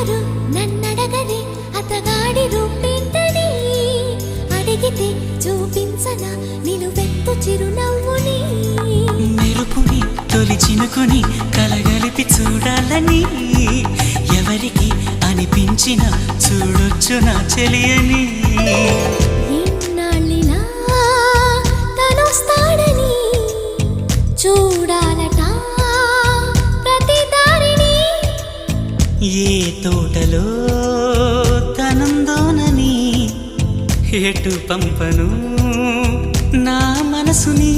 ఎవరు నన్నడగని అతగాడి రూపేంటని అడిగితే చూపించన నిలువెత్తు చిరునవ్వుని మెరుపుని తొలి చినుకుని కలగలిపి చూడాలని ఎవరికి అనిపించిన చూడొచ్చు నా చెలియని ఎన్నాళ్ళిలా తనొస్తాడని చూడాలట ప్రతి దారిని ఏ తోటలో తనందోనని ఎటు పంపను నా మనసుని